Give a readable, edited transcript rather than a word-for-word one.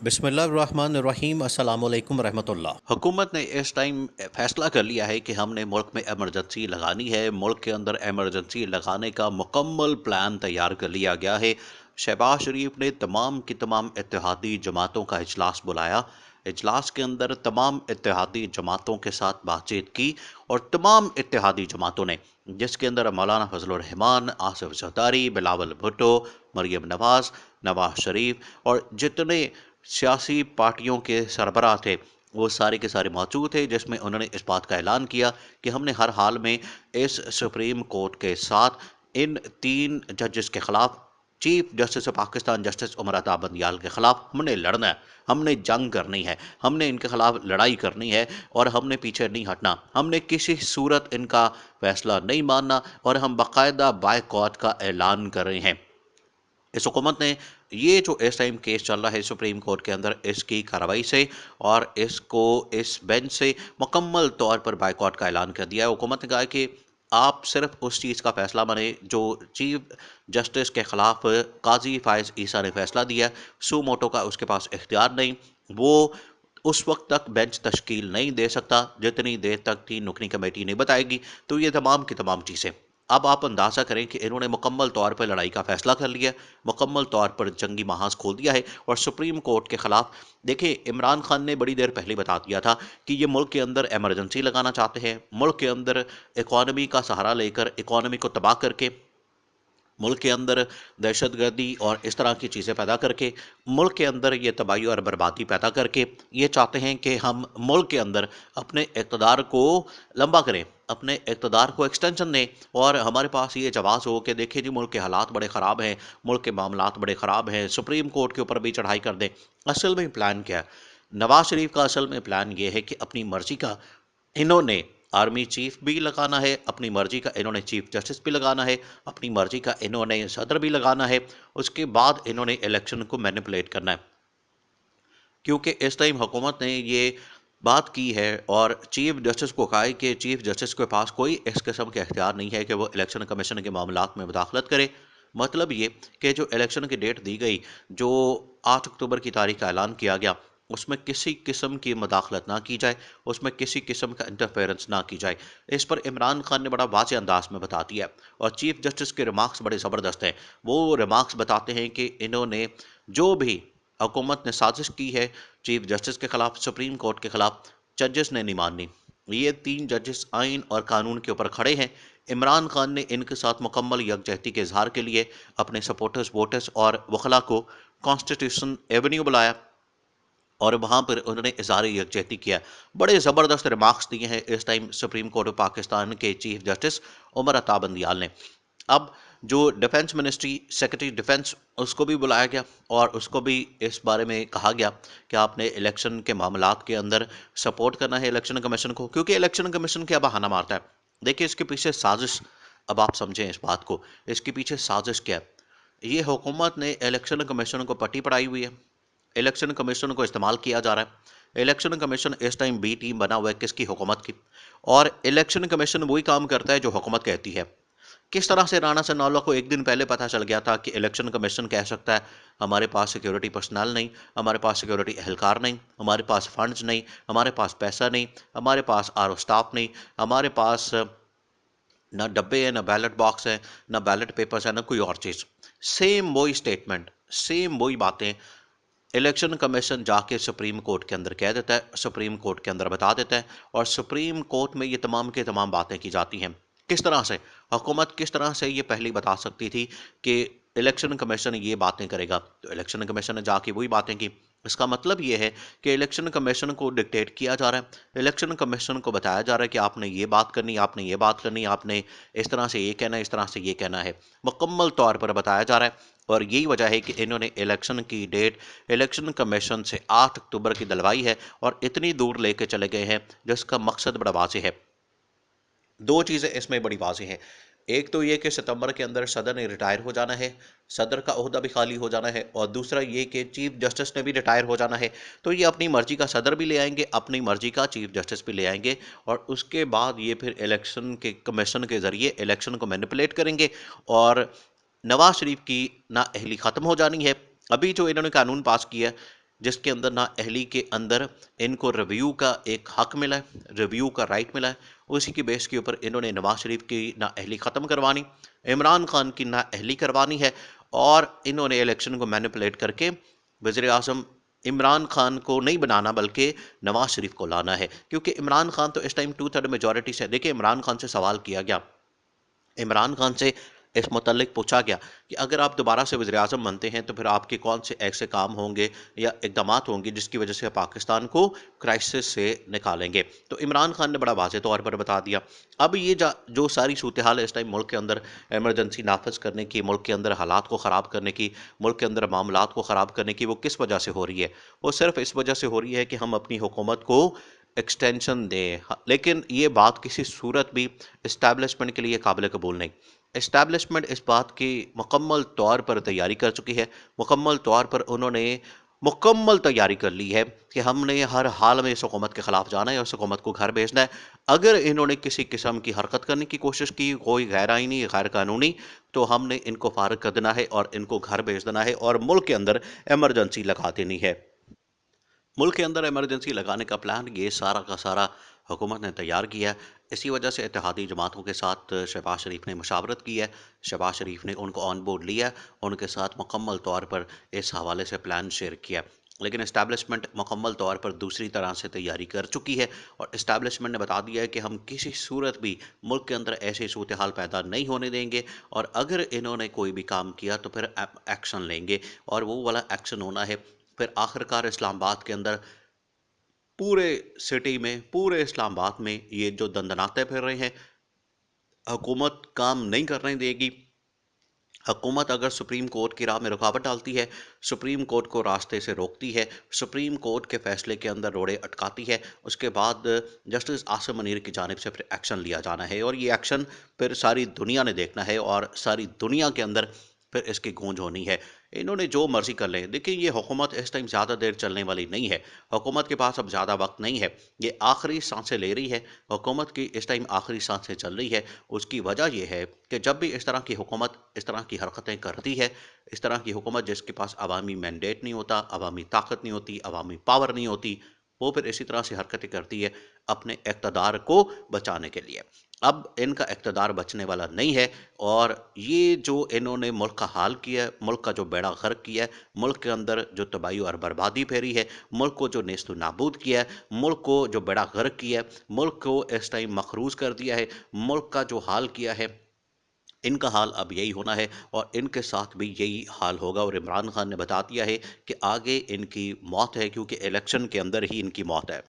बिस्मिल्लाहिर्रहमानिर्रहीम अस्सलामुअलैकुम रहमतुल्लाह। हुकूमत ने इस टाइम फैसला कर लिया है कि हमने मुल्क में एमरजेंसी लगानी है। मुल्क के अंदर एमरजेंसी लगाने का मुकम्मल प्लान तैयार कर लिया गया है। शहबाज शरीफ ने तमाम की तमाम इत्तेहादी जमातों का इजलास बुलाया। इजलास के अंदर तमाम इत्तेहादी जमातों के साथ बातचीत की और तमाम इत्तेहादी जमातों ने, जिसके अंदर मौलाना फजलुर रहमान, आसिफ जरदारी, बिलावल भुट्टो, मरियम नवाज, नवाज शरीफ और जितने सियासी पार्टियों के सरबराह थे, वो सारे के सारे मौजूद थे, जिसमें उन्होंने इस बात का ऐलान किया कि हमने हर हाल में इस सुप्रीम कोर्ट के साथ इन 3 जजेस के खिलाफ, chief justice of Pakistan justice Umar Ata Bandial के खिलाफ हमने लड़ना है, हमने जंग करनी है, हमने इनके खिलाफ लड़ाई करनी है और हमने पीछे नहीं हटना। हमने किसी सूरत इनका फैसला नहीं मानना और हम बाकायदा बायकॉट का ऐलान कर रहे हैं। इस हुकूमत ने ये जो इस टाइम केस चल रहा है सुप्रीम कोर्ट के अंदर, इसकी कार्रवाई से और इसको इस बेंच से मुकम्मल तौर पर बायकॉट का ऐलान कर दिया है। हुकूमत ने कहा है कि आप सिर्फ उस चीज़ का फैसला बने जो चीफ जस्टिस के खिलाफ काजी फायज ईसा ने फैसला दिया। सू मोटो का उसके पास इख्तियार नहीं, वो उस वक्त तक बेंच तश्कील नहीं दे सकता जितनी देर तक 3 रुकनी कमेटी नहीं बताएगी। तो ये तमाम की तमाम चीज़ें, अब आप अंदाज़ा करें कि इन्होंने मुकम्मल तौर पर लड़ाई का फैसला कर लिया, मुकम्मल तौर पर जंगी महाज खोल दिया है और सुप्रीम कोर्ट के खिलाफ। देखिए, इमरान खान ने बड़ी देर पहले बता दिया था कि ये मुल्क के अंदर एमरजेंसी लगाना चाहते हैं, मुल्क के अंदर इकॉनमी का सहारा लेकर, इकॉनमी को तबाह करके, मुल्क के अंदर दहशतगर्दी और इस तरह की चीज़ें पैदा करके, मुल्क के अंदर ये तबाही और बर्बादी पैदा करके, ये चाहते हैं कि हम मुल्क के अंदर अपने इक़्तिदार को लंबा करें, अपने इक़्तिदार को एक्सटेंशन दें और हमारे पास ये जवाज़ हो कि देखिए जी, मुल्क के हालात बड़े ख़राब हैं, मुल्क के मामलात बड़े ख़राब हैं, सुप्रीम कोर्ट के ऊपर भी चढ़ाई कर दें। असल में प्लान क्या है? नवाज़ शरीफ का असल में प्लान ये है कि अपनी मर्ज़ी का इन्होंने आर्मी चीफ भी लगाना है, अपनी मर्जी का इन्होंने चीफ जस्टिस भी लगाना है, अपनी मर्जी का इन्होंने सदर भी लगाना है, उसके बाद इन्होंने इलेक्शन को मैनिपुलेट करना है। क्योंकि इस टाइम हुकूमत ने ये बात की है और चीफ जस्टिस को कहा है कि चीफ जस्टिस के पास कोई इस किस्म के अख्तियार नहीं है कि वो इलेक्शन कमीशन के मामलात में मुदाखलत करे। मतलब ये कि जो इलेक्शन की डेट दी गई, जो 8 अक्टूबर की तारीख का ऐलान किया गया, उसमें किसी किस्म की मुदाखलत ना की जाए, उसमें किसी किस्म का इंटरफेरेंस ना की जाए। इस पर इमरान खान ने बड़ा वाज़ेह अंदाज में बता दिया और चीफ जस्टिस के रिमार्क्स बड़े ज़बरदस्त हैं। वो रिमार्क्स बताते हैं कि इन्होंने जो भी हुकूमत ने साजिश की है चीफ जस्टिस के खिलाफ, सुप्रीम कोर्ट के खिलाफ, जजेस ने नहीं माननी। ये 3 जजेस आइन और कानून के ऊपर खड़े हैं। इमरान खान ने इनके साथ मुकम्मल यकजहती के इजहार के लिए अपने सपोर्टर्स, वोटर्स और वकला को कॉन्स्टिट्यूशन एवेन्यू बुलाया और वहाँ पर उन्होंने इजहार यकजहती किया। बड़े ज़बरदस्त रिमार्क्स दिए हैं इस time supreme court of Pakistan के चीफ जस्टिस उमर अता बंदियाल ने। अब जो डिफेंस मिनिस्ट्री, सेक्रेटरी डिफेंस, उसको भी बुलाया गया और उसको भी इस बारे में कहा गया कि आपने इलेक्शन के मामलात के अंदर सपोर्ट करना है इलेक्शन कमीशन को, क्योंकि इलेक्शन कमीशन क्या बहाना मारता है। देखिए, इसके पीछे साजिश, अब आप समझें इस बात को, इसके पीछे साजिश क्या है। ये हुकूमत ने इलेक्शन कमीशन को पट्टी पढ़ाई हुई है, इलेक्शन कमीशन को इस्तेमाल किया जा रहा है। इलेक्शन कमीशन इस टाइम बी टीम बना हुआ है किसकी? हुकूमत की। और इलेक्शन कमीशन वही काम करता है जो हुकूमत कहती है। किस तरह से राणा सनाउल्लाह को एक दिन पहले पता चल गया था कि इलेक्शन कमीशन कह सकता है हमारे पास सिक्योरिटी पर्सनल नहीं, हमारे पास सिक्योरिटी एहलकार नहीं, हमारे पास फंड्स नहीं, हमारे पास पैसा नहीं, हमारे पास आर स्टाफ नहीं, हमारे पास ना डब्बे हैं, ना बैलेट बॉक्स है, ना बैलेट पेपर्स है, ना कोई और चीज़। सेम वही स्टेटमेंट, सेम वही बातें इलेक्शन कमीशन जाके सुप्रीम कोर्ट के अंदर कह देता है, सुप्रीम कोर्ट के अंदर बता देता है और सुप्रीम कोर्ट में ये तमाम के तमाम बातें की जाती हैं। किस तरह से हुकूमत, किस तरह से ये पहले बता सकती थी कि इलेक्शन कमीशन ये बातें करेगा, तो इलेक्शन कमीशन ने जाके वही बातें की। इसका मतलब ये है कि इलेक्शन कमीशन को डिक्टेट किया जा रहा है, इलेक्शन कमीशन को बताया जा रहा है कि आपने ये बात करनी, आपने ये बात करनी, आपने इस तरह से ये कहना है, इस तरह से ये कहना है, मुकम्मल तौर पर बताया जा रहा है। और यही वजह है कि इन्होंने इलेक्शन की डेट इलेक्शन कमीशन से 8 अक्टूबर की दिलवाई है और इतनी दूर लेके चले गए हैं जिसका मकसद बड़ा वाज़ेह है। दो चीज़ें इसमें बड़ी वाज़ेह हैं। एक तो ये कि सितंबर के अंदर सदर ने रिटायर हो जाना है, सदर का ओहदा भी खाली हो जाना है और दूसरा ये कि चीफ जस्टिस ने भी रिटायर हो जाना है। तो ये अपनी मर्जी का सदर भी ले आएंगे, अपनी मर्जी का चीफ जस्टिस भी ले आएंगे और उसके बाद ये फिर इलेक्शन के कमीशन के ज़रिए इलेक्शन को मैनिपुलेट करेंगे और नवाज शरीफ की नाअहली ख़त्म हो जानी है। अभी जो इन्होंने कानून पास किया है, जिसके अंदर नाअहली के अंदर इनको रिव्यू का एक हक मिला है, रिव्यू का राइट मिला है। उसी की बेस के ऊपर इन्होंने नवाज शरीफ की नाअहली ख़त्म करवानी, इमरान खान की नाअहली करवानी है और इन्होंने इलेक्शन को मैनिपुलेट करके वज़ीर आज़म इमरान खान को नहीं बनाना बल्कि नवाज शरीफ को लाना है, क्योंकि इमरान खान तो इस टाइम 2/3 मेजॉरिटी से। देखिए, इमरान खान से सवाल किया गया, इमरान खान से इस मुतल्लिक पूछा गया कि अगर आप दोबारा से वज़ीर आज़म बनते हैं तो फिर आपके कौन से ऐसे काम होंगे या इक़दामात होंगे जिसकी वजह से पाकिस्तान को क्राइसिस से निकालेंगे। तो इमरान खान ने बड़ा वाज़ेह तौर पर बता दिया। अब ये जो सारी सूरत हाल है इस टाइम मुल्क के अंदर एमरजेंसी नाफिज करने की, मुल्क के अंदर हालात को ख़राब करने की, मुल्क के अंदर मामलात को ख़राब करने की, वो किस वजह से हो रही है? वो सिर्फ़ इस वजह से हो रही है कि हम अपनी हुकूमत को एक्सटेंशन दें। लेकिन ये बात किसी सूरत भी इस्टेब्लिशमेंट के लिए काबिल कबूल नहीं। इस्टेब्लिशमेंट इस बात की मुकम्मल तौर पर तैयारी कर चुकी है, मुकम्मल तौर पर उन्होंने मुकम्मल तैयारी कर ली है कि हमने हर हाल में इस हुकूमत के ख़िलाफ़ जाना है और इस हुकूमत को घर भेजना है। अगर इन्होंने किसी किस्म की हरकत करने की कोशिश की, कोई गैर आइनी, गैर कानूनी, तो हमने इनको फ़ारिग कर देना है और इनको घर भेज देना है और मुल्क के अंदर इमरजेंसी लगा देनी है। मुल्क के अंदर इमरजेंसी लगाने का प्लान ये सारा का सारा हुकूमत ने तैयार किया है। इसी वजह से इत्तेहादी जमातों के साथ शहबाज शरीफ ने मुशावरत की है, शहबाज शरीफ ने उनको ऑन बोर्ड लिया, उनके साथ मुकम्मल तौर पर इस हवाले से प्लान शेयर किया। लेकिन इस्टेब्लिशमेंट मुकम्मल तौर पर दूसरी तरह से तैयारी कर चुकी है और इस्टेब्लिशमेंट ने बता दिया है कि हम किसी सूरत भी मुल्क के अंदर ऐसी सूरत हाल पैदा नहीं होने देंगे और अगर इन्होंने कोई भी काम किया तो फिर एक्शन लेंगे और वो वाला एक्शन होना है। फिर आखिरकार इस्लामाबाद के अंदर पूरे सिटी में, पूरे इस्लामाबाद में ये जो दंदनाते फिर रहे हैं, हुकूमत काम नहीं करने देगी। हुकूमत अगर सुप्रीम कोर्ट की राह में रुकावट डालती है, सुप्रीम कोर्ट को रास्ते से रोकती है, सुप्रीम कोर्ट के फैसले के अंदर रोड़े अटकाती है, उसके बाद जस्टिस आसिम मुनीर की जानिब से फिर एक्शन लिया जाना है और ये एक्शन फिर सारी दुनिया ने देखना है और सारी दुनिया के अंदर फिर इसकी गूंज होनी है। इन्होंने जो मर्जी कर लें, देखिए ये हुकूमत इस टाइम ज़्यादा देर चलने वाली नहीं है। हुकूमत के पास अब ज़्यादा वक्त नहीं है, ये आखिरी सांसें ले रही है। हुकूमत की इस टाइम आखिरी सांसें चल रही है। उसकी वजह यह है कि जब भी इस तरह की हुकूमत इस तरह की हरकतें करती है, इस तरह की हुकूमत जिसके पास अवामी मैंडेट नहीं होता, अवामी ताकत नहीं होती, अवामी पावर नहीं होती, वो फिर इसी तरह से हरकतें करती है अपने इक़्तिदार को बचाने के लिए। अब इनका इक़्तिदार बचने वाला नहीं है और ये जो इन्होंने मुल्क का हाल किया है, मुल्क का जो बेड़ा गर्क किया है, मुल्क के अंदर जो तबाही और बर्बादी फैली है, मुल्क को जो नेस्त नाबूद किया है, मुल्क को जो बेड़ा गर्क किया है, मुल्क को इस टाइम मखरूज कर दिया है, मुल्क का जो हाल किया है, इनका हाल अब यही होना है और इनके साथ भी यही हाल होगा और इमरान खान ने बता दिया है कि आगे इनकी मौत है, क्योंकि इलेक्शन के अंदर ही इनकी मौत है।